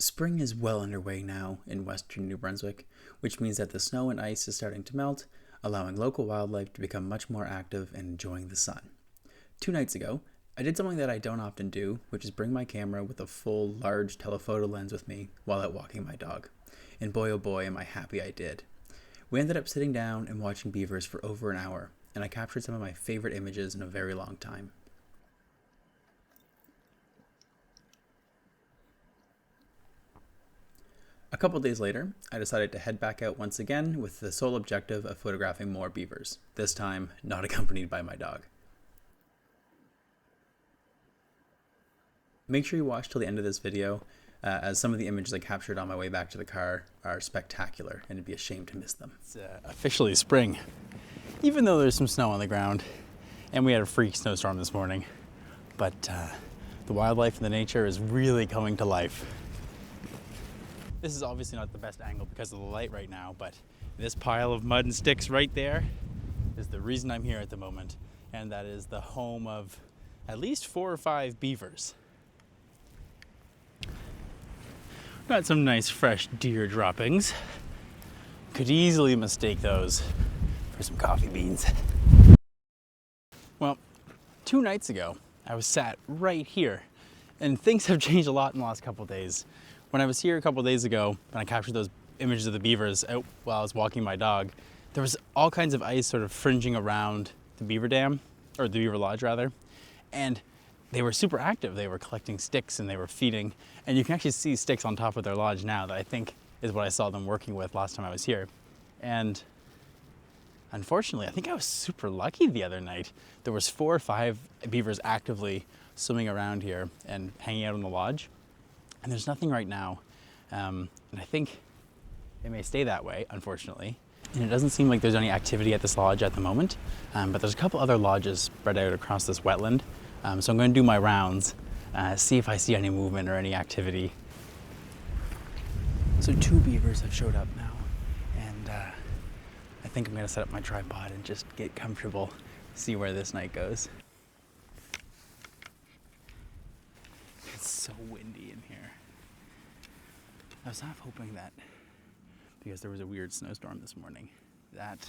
Spring is well underway now in western New Brunswick, which means that the snow and ice is starting to melt, allowing local wildlife to become much more active and enjoying the sun. 2 nights ago, I did something that I don't often do, which is bring my camera with a full, large telephoto lens with me while out walking my dog. And boy oh boy am I happy I did. We ended up sitting down and watching beavers for over an hour, and I captured some of my favorite images in a very long time. A couple days later, I decided to head back out once again with the sole objective of photographing more beavers, this time not accompanied by my dog. Make sure you watch till the end of this video, as some of the images I captured on my way back to the car are spectacular, and it'd be a shame to miss them. It's officially spring, even though there's some snow on the ground, and we had a freak snowstorm this morning. But the wildlife and the nature is really coming to life. This is obviously not the best angle because of the light right now, but this pile of mud and sticks right there is the reason I'm here at the moment, and that is the home of at least 4 or 5 beavers. Got some nice fresh deer droppings. Could easily mistake those for some coffee beans. Well, 2 nights ago, I was sat right here, and things have changed a lot in the last couple of days. When I was here a couple of days ago, and I captured those images of the beavers out while I was walking my dog, there was all kinds of ice sort of fringing around the beaver dam, or the beaver lodge rather, and they were super active. They were collecting sticks and they were feeding, and you can actually see sticks on top of their lodge now that I think is what I saw them working with last time I was here. And unfortunately, I think I was super lucky the other night. There was 4 or 5 beavers actively swimming around here and hanging out in the lodge. And there's nothing right now. And I think it may stay that way, unfortunately. And it doesn't seem like there's any activity at this lodge at the moment. But there's a couple other lodges spread out across this wetland. So I'm going to do my rounds, see if I see any movement or any activity. So 2 beavers have showed up now. And I think I'm going to set up my tripod and just get comfortable, see where this night goes. It's so windy in here. I was half hoping that, because there was a weird snowstorm this morning, that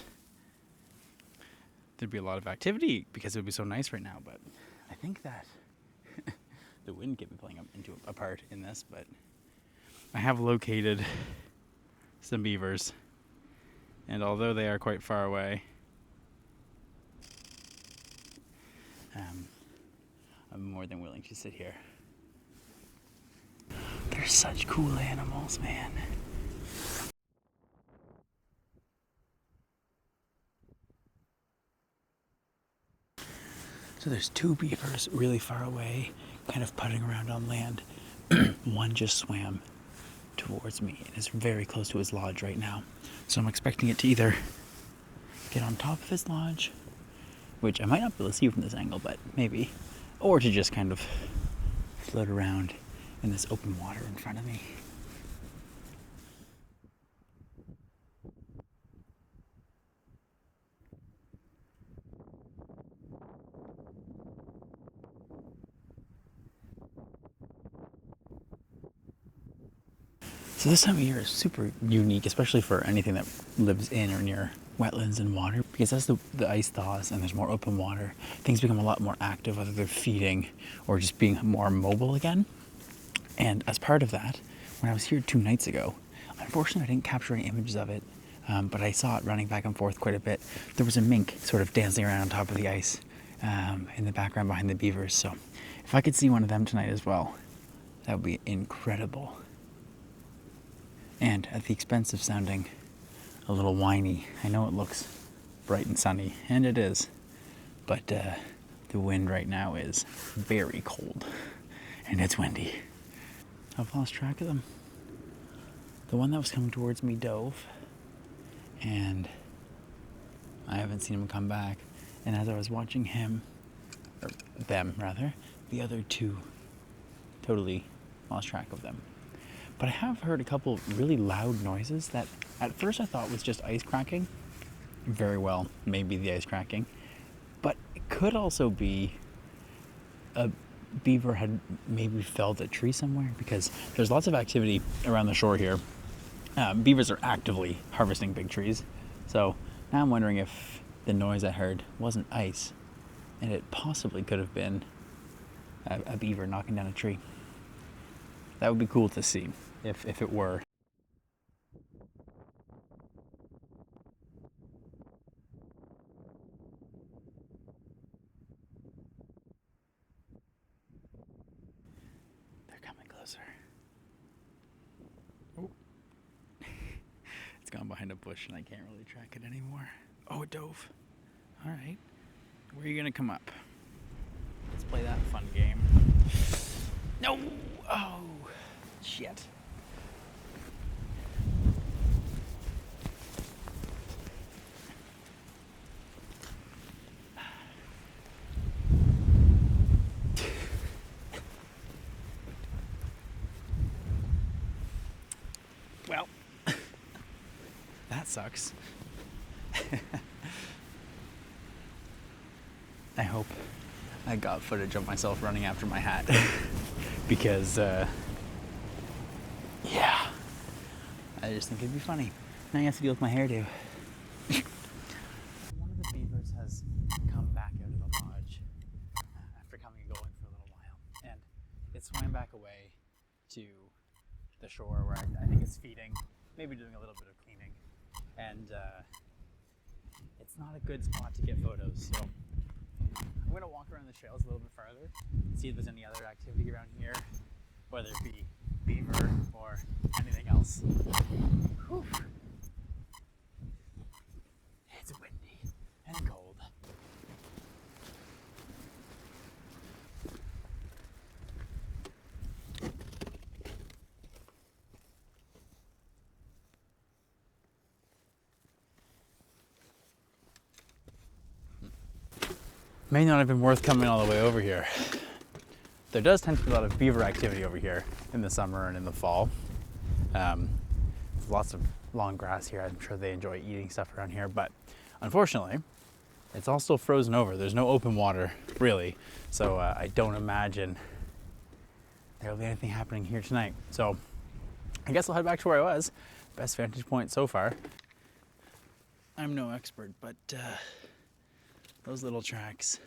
there'd be a lot of activity because it would be so nice right now, but I think that the wind could be playing a part in this, but I have located some beavers, and although they are quite far away, I'm more than willing to sit here. They're such cool animals, man. So there's 2 beavers really far away, kind of putting around on land. One just swam towards me and is very close to his lodge right now. So I'm expecting it to either get on top of his lodge, which I might not be able to see from this angle, but maybe, or to just kind of float around in this open water in front of me. So this time of year is super unique, especially for anything that lives in or near wetlands and water, because as the ice thaws and there's more open water, things become a lot more active, whether they're feeding or just being more mobile again. And as part of that, when I was here 2 nights ago, unfortunately I didn't capture any images of it, but I saw it running back and forth quite a bit. There was a mink sort of dancing around on top of the ice in the background behind the beavers. So if I could see one of them tonight as well, that would be incredible. And at the expense of sounding a little whiny, I know it looks bright and sunny, and it is, but the wind right now is very cold, and it's windy. I've lost track of them. The one that was coming towards me dove, and I haven't seen him come back. And as I was watching him, or them rather, the other 2 totally lost track of them. But I have heard a couple really loud noises that at first I thought was just ice cracking. Very well, maybe the ice cracking. But it could also be a beaver had maybe felled a tree somewhere, because there's lots of activity around the shore here. Beavers are actively harvesting big trees. So now I'm wondering if the noise I heard wasn't ice, and it possibly could have been a beaver knocking down a tree. That would be cool to see if it were. They're coming closer. Oh. It's gone behind a bush and I can't really track it anymore. Oh, it dove. All right. Where are you gonna come up? Let's play that fun game. No! Oh, shit. Well, that sucks. I hope I got footage of myself running after my hat because, yeah, I just think it'd be funny. Now I have to deal with my hairdo. One of the beavers has come back out of the lodge after coming and going for a little while, and it swam back away to the shore where I think it's feeding, maybe doing a little bit of cleaning, and it's not a good spot to get photos, so I'm going to walk around the trails a little bit farther, see if there's any other activity around here, whether it be beaver or anything else. Whew. It's windy and cold. May not have been worth coming all the way over here. There does tend to be a lot of beaver activity over here in the summer and in the fall. There's lots of long grass here. I'm sure they enjoy eating stuff around here, but unfortunately, it's all still frozen over. There's no open water, really, so I don't imagine there'll be anything happening here tonight. So I guess I'll head back to where I was. Best vantage point so far. I'm no expert, but those little tracks.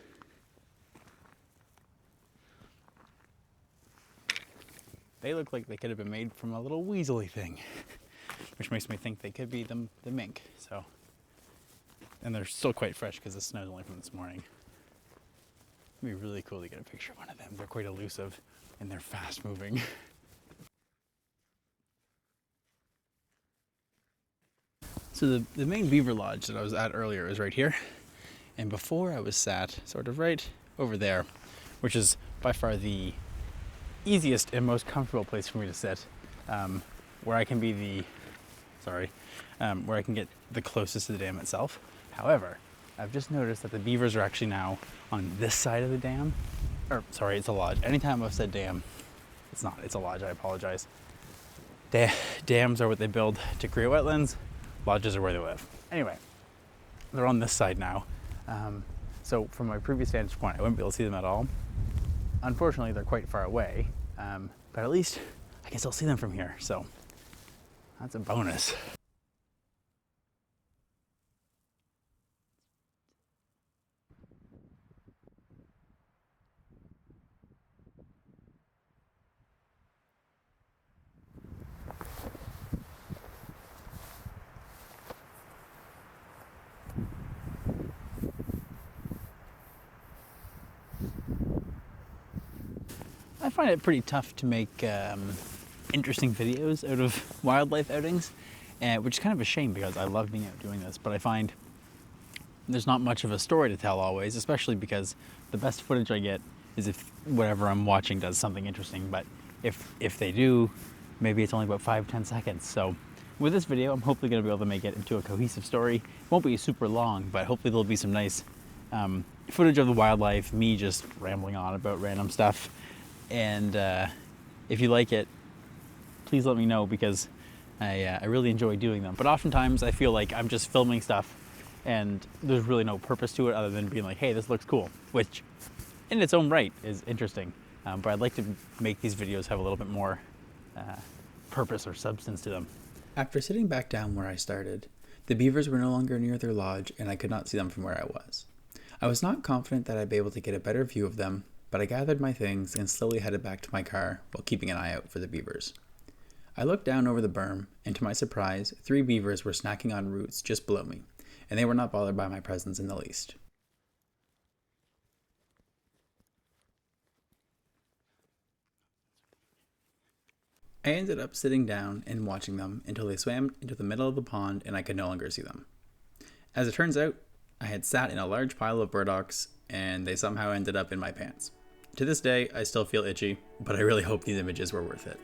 They look like they could have been made from a little weaselly thing, which makes me think they could be the mink. So, and they're still quite fresh because the snow's only from this morning. It'd be really cool to get a picture of one of them. They're quite elusive and they're fast moving. So the main beaver lodge that I was at earlier is right here. And before I was sat sort of right over there, which is by far the easiest and most comfortable place for me to sit, where I can be where I can get the closest to the dam itself. However, I've just noticed that the beavers are actually now on this side of the dam. Or, sorry, it's a lodge. Anytime I've said dam, it's not, it's a lodge, I apologize. Dams are what they build to create wetlands. Lodges are where they live. Anyway, they're on this side now. So from my previous vantage point, I wouldn't be able to see them at all. Unfortunately, they're quite far away, but at least I can still see them from here, so that's a bonus. I find it pretty tough to make interesting videos out of wildlife outings, which is kind of a shame because I love being out doing this, but I find there's not much of a story to tell always, especially because the best footage I get is if whatever I'm watching does something interesting, but if they do, maybe it's only about 5-10 seconds. So with this video, I'm hopefully going to be able to make it into a cohesive story. It won't be super long, but hopefully there'll be some nice footage of the wildlife, me just rambling on about random stuff. And if you like it, please let me know, because I really enjoy doing them. But oftentimes I feel like I'm just filming stuff and there's really no purpose to it other than being like, hey, this looks cool, which in its own right is interesting. but I'd like to make these videos have a little bit more purpose or substance to them. After sitting back down where I started, the beavers were no longer near their lodge and I could not see them from where I was. I was not confident that I'd be able to get a better view of them, but I gathered my things and slowly headed back to my car while keeping an eye out for the beavers. I looked down over the berm, and to my surprise, 3 beavers were snacking on roots just below me, and they were not bothered by my presence in the least. I ended up sitting down and watching them until they swam into the middle of the pond and I could no longer see them. As it turns out, I had sat in a large pile of burdocks and they somehow ended up in my pants. To this day, I still feel itchy, but I really hope these images were worth it.